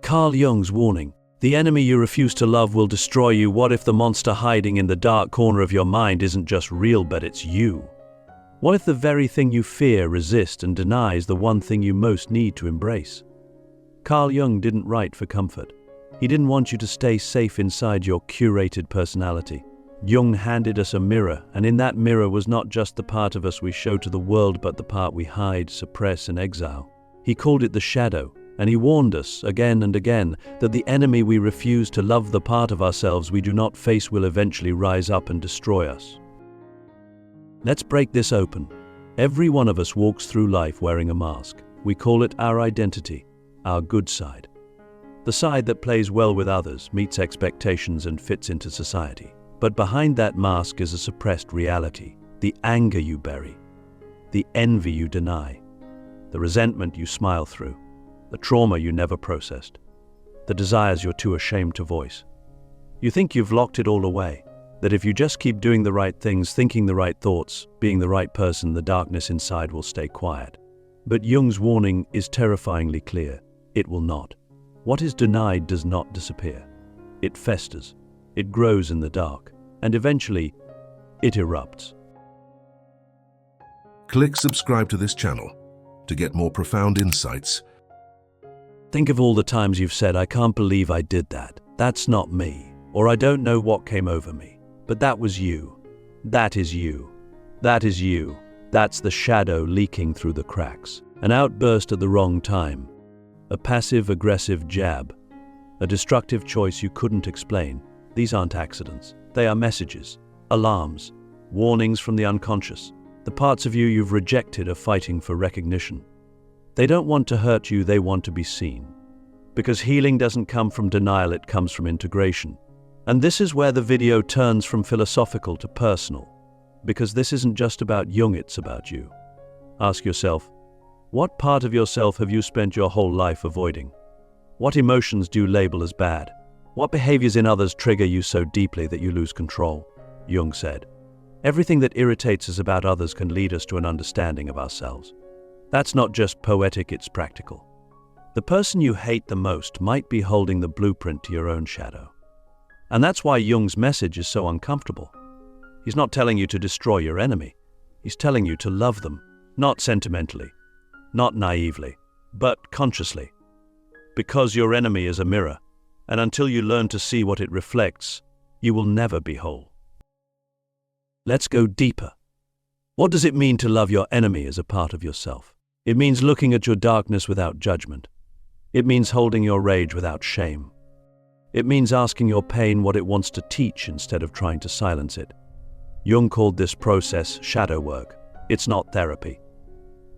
Carl Jung's warning. The enemy you refuse to love will destroy you. What if the monster hiding in the dark corner of your mind isn't just real, but it's you? What if the very thing you fear, resist, and deny is the one thing you most need to embrace? Carl Jung didn't write for comfort. He didn't want you to stay safe inside your curated personality. Jung handed us a mirror, and in that mirror was not just the part of us we show to the world, but the part we hide, suppress, and exile. He called it the shadow, and he warned us again and again that the enemy we refuse to love, the part of ourselves we do not face, will eventually rise up and destroy us. Let's break this open. Every one of us walks through life wearing a mask. We call it our identity, our good side. The side that plays well with others, meets expectations, and fits into society. But behind that mask is a suppressed reality, the anger you bury, the envy you deny, the resentment you smile through, the trauma you never processed, the desires you're too ashamed to voice. You think you've locked it all away, that if you just keep doing the right things, thinking the right thoughts, being the right person, the darkness inside will stay quiet. But Jung's warning is terrifyingly clear. It will not. What is denied does not disappear. It festers, it grows in the dark, and eventually, it erupts. Click subscribe to this channel to get more profound insights. Think of all the times you've said, "I can't believe I did that. That's not me." Or "I don't know what came over me." But that was you. That is you. That is you. That's the shadow leaking through the cracks. An outburst at the wrong time. A passive-aggressive jab. A destructive choice you couldn't explain. These aren't accidents. They are messages, alarms, warnings from the unconscious. The parts of you you've rejected are fighting for recognition. They don't want to hurt you, they want to be seen. Because healing doesn't come from denial, it comes from integration. And this is where the video turns from philosophical to personal. Because this isn't just about Jung, it's about you. Ask yourself, what part of yourself have you spent your whole life avoiding? What emotions do you label as bad? What behaviors in others trigger you so deeply that you lose control? Jung said, everything that irritates us about others can lead us to an understanding of ourselves. That's not just poetic, it's practical. The person you hate the most might be holding the blueprint to your own shadow. And that's why Jung's message is so uncomfortable. He's not telling you to destroy your enemy. He's telling you to love them, not sentimentally, not naively, but consciously. Because your enemy is a mirror, and until you learn to see what it reflects, you will never be whole. Let's go deeper. What does it mean to love your enemy as a part of yourself? It means looking at your darkness without judgment. It means holding your rage without shame. It means asking your pain what it wants to teach instead of trying to silence it. Jung called this process shadow work. It's not therapy.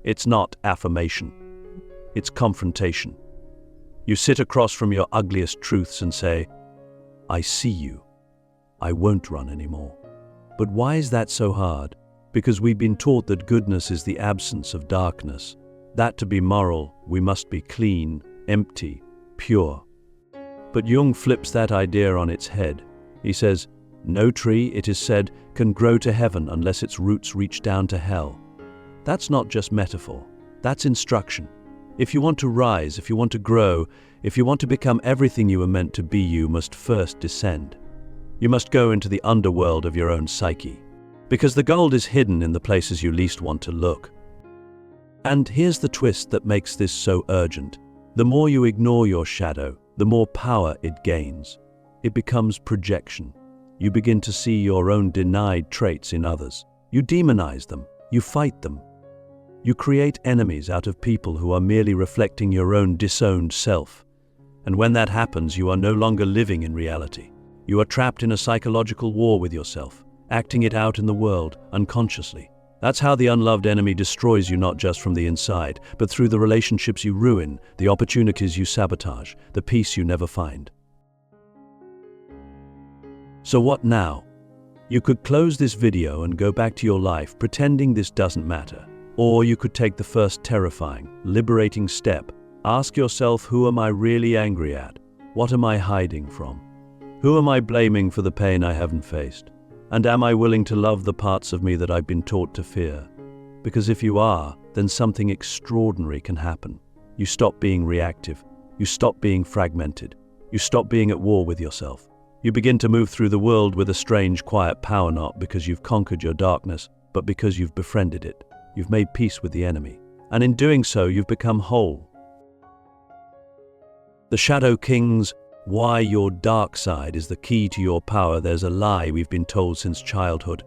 It's not affirmation. It's confrontation. You sit across from your ugliest truths and say, I see you. I won't run anymore. But why is that so hard? Because we've been taught that goodness is the absence of darkness. That to be moral, we must be clean, empty, pure. But Jung flips that idea on its head. He says, no tree, it is said, can grow to heaven unless its roots reach down to hell. That's not just metaphor, that's instruction. If you want to rise, if you want to grow, if you want to become everything you were meant to be, you must first descend. You must go into the underworld of your own psyche. Because the gold is hidden in the places you least want to look. And here's the twist that makes this so urgent. The more you ignore your shadow, the more power it gains. It becomes projection. You begin to see your own denied traits in others. You demonize them. You fight them. You create enemies out of people who are merely reflecting your own disowned self. And when that happens, you are no longer living in reality. You are trapped in a psychological war with yourself, acting it out in the world, unconsciously. That's how the unloved enemy destroys you, not just from the inside, but through the relationships you ruin, the opportunities you sabotage, the peace you never find. So what now? You could close this video and go back to your life pretending this doesn't matter. Or you could take the first terrifying, liberating step. Ask yourself, who am I really angry at? What am I hiding from? Who am I blaming for the pain I haven't faced? And am I willing to love the parts of me that I've been taught to fear? Because if you are, then something extraordinary can happen. You stop being reactive. You stop being fragmented. You stop being at war with yourself. You begin to move through the world with a strange, quiet power, not because you've conquered your darkness, but because you've befriended it. You've made peace with the enemy. And in doing so, you've become whole. The Shadow Kings, why your dark side is the key to your power. There's a lie we've been told since childhood.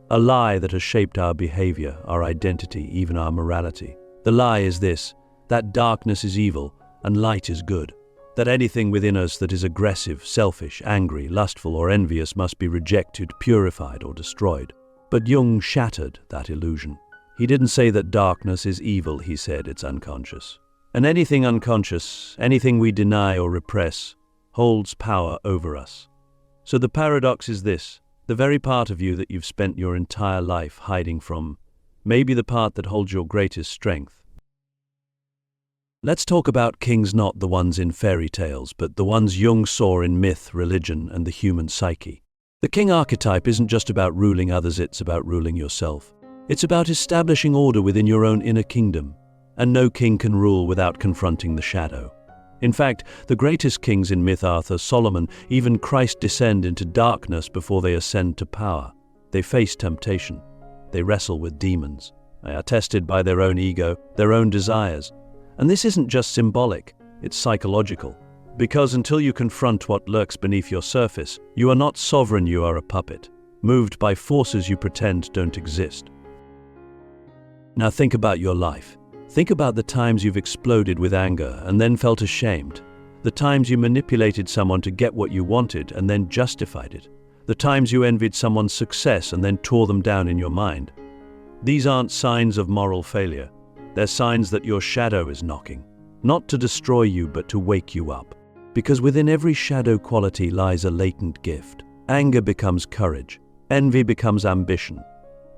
A lie that has shaped our behavior, our identity, even our morality. The lie is this: that darkness is evil and light is good. That anything within us that is aggressive, selfish, angry, lustful, or envious must be rejected, purified, or destroyed. But Jung shattered that illusion. He didn't say that darkness is evil, he said it's unconscious. And anything unconscious, anything we deny or repress, holds power over us. So the paradox is this: the very part of you that you've spent your entire life hiding from may be the part that holds your greatest strength. Let's talk about kings, not the ones in fairy tales, but the ones Jung saw in myth, religion, and the human psyche. The king archetype isn't just about ruling others, it's about ruling yourself. It's about establishing order within your own inner kingdom. And no king can rule without confronting the shadow. In fact, the greatest kings in myth, Arthur, Solomon, even Christ, descend into darkness before they ascend to power. They face temptation. They wrestle with demons. They are tested by their own ego, their own desires. And this isn't just symbolic, it's psychological. Because until you confront what lurks beneath your surface, you are not sovereign, you are a puppet, moved by forces you pretend don't exist. Now think about your life. Think about the times you've exploded with anger and then felt ashamed. The times you manipulated someone to get what you wanted and then justified it. The times you envied someone's success and then tore them down in your mind. These aren't signs of moral failure. They're signs that your shadow is knocking. Not to destroy you, but to wake you up. Because within every shadow quality lies a latent gift. Anger becomes courage. Envy becomes ambition.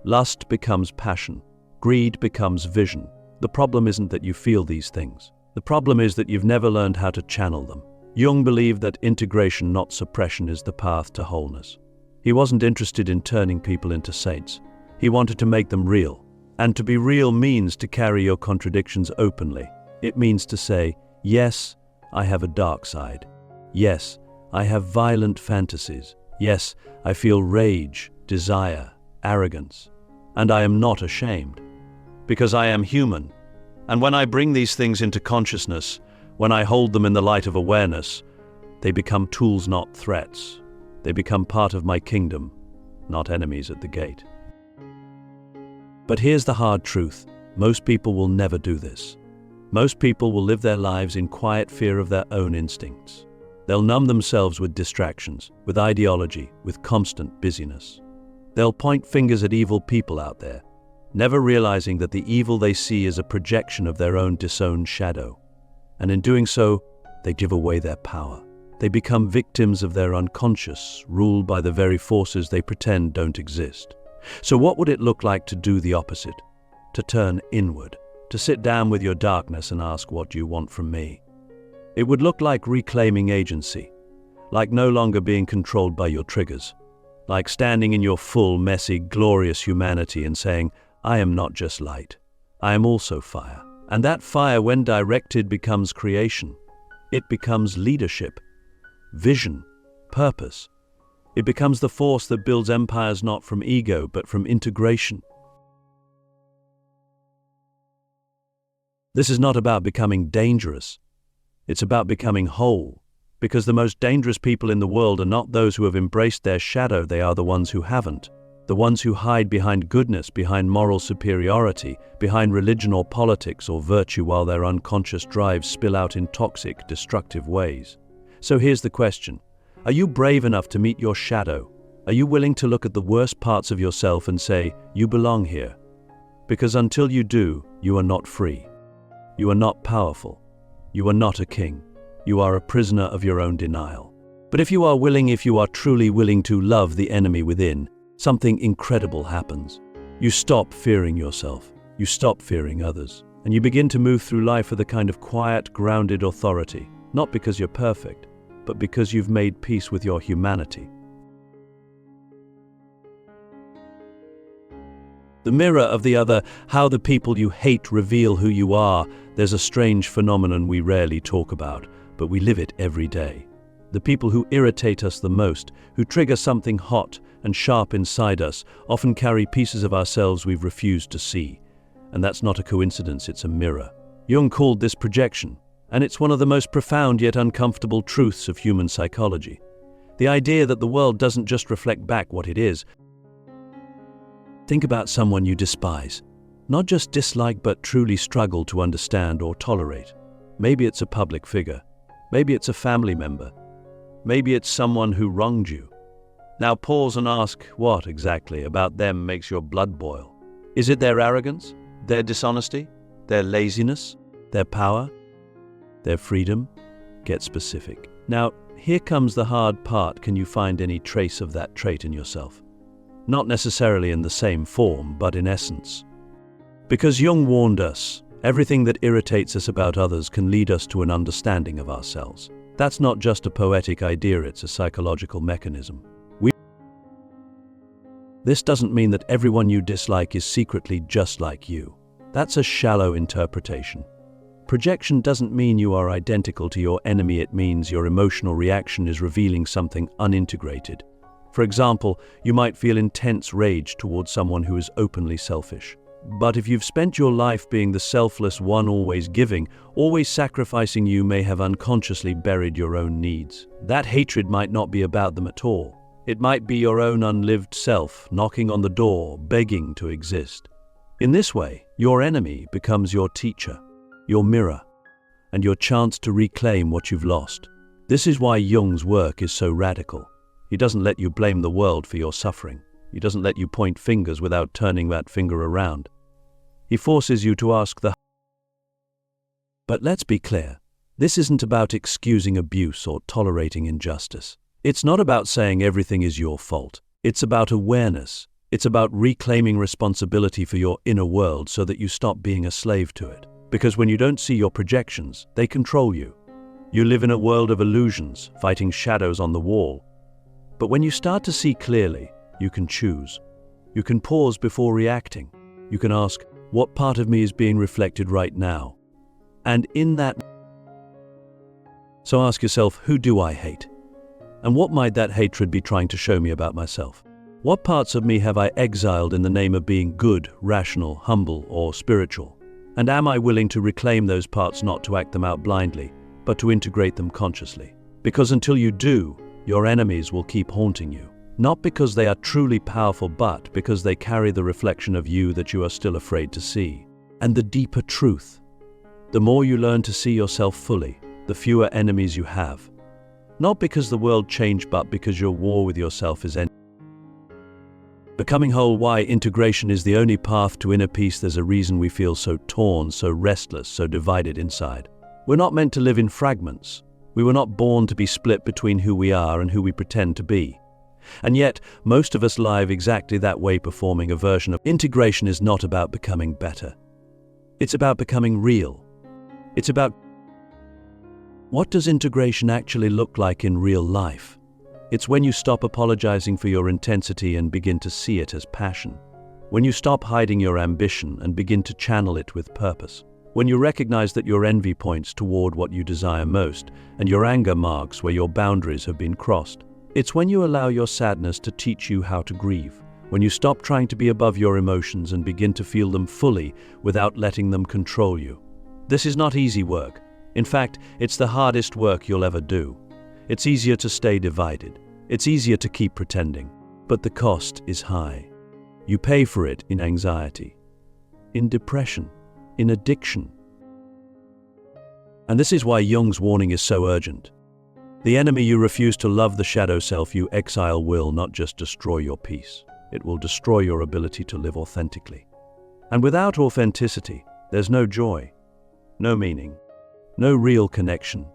Lust becomes passion. Greed becomes vision. The problem isn't that you feel these things. The problem is that you've never learned how to channel them. Jung believed that integration, not suppression, is the path to wholeness. He wasn't interested in turning people into saints. He wanted to make them real. And to be real means to carry your contradictions openly. It means to say, yes, I have a dark side. Yes, I have violent fantasies. Yes, I feel rage, desire, arrogance. And I am not ashamed. Because I am human. And when I bring these things into consciousness, when I hold them in the light of awareness, they become tools, not threats. They become part of my kingdom, not enemies at the gate. But here's the hard truth. Most people will never do this. Most people will live their lives in quiet fear of their own instincts. They'll numb themselves with distractions, with ideology, with constant busyness. They'll point fingers at evil people out there, never realizing that the evil they see is a projection of their own disowned shadow. And in doing so, they give away their power. They become victims of their unconscious, ruled by the very forces they pretend don't exist. So what would it look like to do the opposite? To turn inward, to sit down with your darkness and ask, what do you want from me? It would look like reclaiming agency, like no longer being controlled by your triggers, like standing in your full, messy, glorious humanity and saying, I am not just light, I am also fire. And that fire, when directed, becomes creation. It becomes leadership, vision, purpose. It becomes the force that builds empires, not from ego, but from integration. This is not about becoming dangerous. It's about becoming whole. Because the most dangerous people in the world are not those who have embraced their shadow, they are the ones who haven't. The ones who hide behind goodness, behind moral superiority, behind religion or politics or virtue, while their unconscious drives spill out in toxic, destructive ways. So here's the question. Are you brave enough to meet your shadow? Are you willing to look at the worst parts of yourself and say, you belong here? Because until you do, you are not free. You are not powerful. You are not a king. You are a prisoner of your own denial. But if you are truly willing to love the enemy within, something incredible happens. You stop fearing yourself. You stop fearing others. And you begin to move through life with a kind of quiet, grounded authority. Not because you're perfect, but because you've made peace with your humanity. The mirror of the other, how the people you hate reveal who you are. There's a strange phenomenon we rarely talk about, but we live it every day. The people who irritate us the most, who trigger something hot and sharp inside us, often carry pieces of ourselves we've refused to see. And that's not a coincidence, it's a mirror. Jung called this projection, and it's one of the most profound yet uncomfortable truths of human psychology. The idea that the world doesn't just reflect back what it is. Think about someone you despise. Not just dislike, but truly struggle to understand or tolerate. Maybe it's a public figure. Maybe it's a family member. Maybe it's someone who wronged you. Now pause and ask, what exactly about them makes your blood boil? Is it their arrogance? Their dishonesty? Their laziness? Their power? Their freedom? Get specific. Now, here comes the hard part. Can you find any trace of that trait in yourself? Not necessarily in the same form, but in essence. Because Jung warned us, everything that irritates us about others can lead us to an understanding of ourselves. That's not just a poetic idea, it's a psychological mechanism. This doesn't mean that everyone you dislike is secretly just like you. That's a shallow interpretation. Projection doesn't mean you are identical to your enemy, it means your emotional reaction is revealing something unintegrated. For example, you might feel intense rage towards someone who is openly selfish. But if you've spent your life being the selfless one, always giving, always sacrificing, you may have unconsciously buried your own needs. That hatred might not be about them at all. It might be your own unlived self knocking on the door, begging to exist. In this way, your enemy becomes your teacher, your mirror, and your chance to reclaim what you've lost. This is why Jung's work is so radical. He doesn't let you blame the world for your suffering. He doesn't let you point fingers without turning that finger around. He forces you to ask the. But let's be clear, this isn't about excusing abuse or tolerating injustice. It's not about saying everything is your fault. It's about awareness. It's about reclaiming responsibility for your inner world so that you stop being a slave to it. Because when you don't see your projections, they control you. You live in a world of illusions, fighting shadows on the wall. But when you start to see clearly, you can choose. You can pause before reacting. You can ask, what part of me is being reflected right now? And in that, so ask yourself, who do I hate? And what might that hatred be trying to show me about myself? What parts of me have I exiled in the name of being good, rational, humble, or spiritual? And am I willing to reclaim those parts, not to act them out blindly, but to integrate them consciously? Because until you do, your enemies will keep haunting you. Not because they are truly powerful, but because they carry the reflection of you that you are still afraid to see. And the deeper truth, the more you learn to see yourself fully, the fewer enemies you have. Not because the world changed, but because your war with yourself is ending. Becoming whole, why integration is the only path to inner peace. There's a reason we feel so torn, so restless, so divided inside. We're not meant to live in fragments. We were not born to be split between who we are and who we pretend to be. And yet, most of us live exactly that way, performing a version of integration. Is not about becoming better. It's about becoming real. It's about what does integration actually look like in real life? It's when you stop apologizing for your intensity and begin to see it as passion. When you stop hiding your ambition and begin to channel it with purpose. When you recognize that your envy points toward what you desire most, and your anger marks where your boundaries have been crossed. It's when you allow your sadness to teach you how to grieve. When you stop trying to be above your emotions and begin to feel them fully without letting them control you. This is not easy work. In fact, it's the hardest work you'll ever do. It's easier to stay divided. It's easier to keep pretending. But the cost is high. You pay for it in anxiety, in depression, in addiction. And this is why Jung's warning is so urgent. The enemy you refuse to love, the shadow self you exile, will not just destroy your peace. It will destroy your ability to live authentically. And without authenticity, there's no joy, no meaning, no real connection.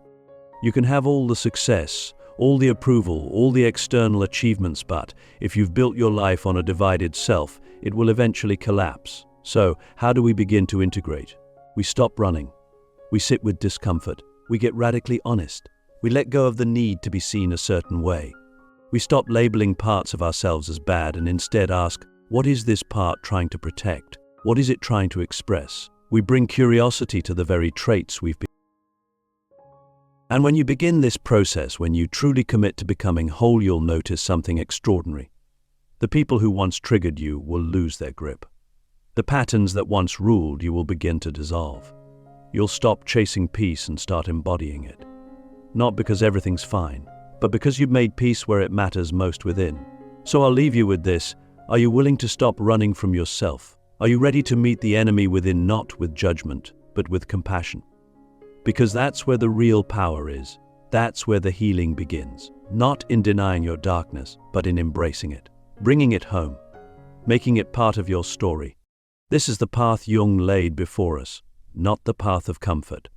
You can have all the success, all the approval, all the external achievements, but if you've built your life on a divided self, it will eventually collapse. So, how do we begin to integrate? We stop running. We sit with discomfort. We get radically honest. We let go of the need to be seen a certain way. We stop labeling parts of ourselves as bad and instead ask, What is this part trying to protect? What is it trying to express? We bring curiosity to the very traits we've been. And when you begin this process, when you truly commit to becoming whole, you'll notice something extraordinary. The people who once triggered you will lose their grip. The patterns that once ruled you will begin to dissolve. You'll stop chasing peace and start embodying it. Not because everything's fine, but because you've made peace where it matters most within. So I'll leave you with this. Are you willing to stop running from yourself? Are you ready to meet the enemy within, not with judgment, but with compassion? Because that's where the real power is. That's where the healing begins. Not in denying your darkness, but in embracing it, bringing it home, making it part of your story. This is the path Jung laid before us, not the path of comfort,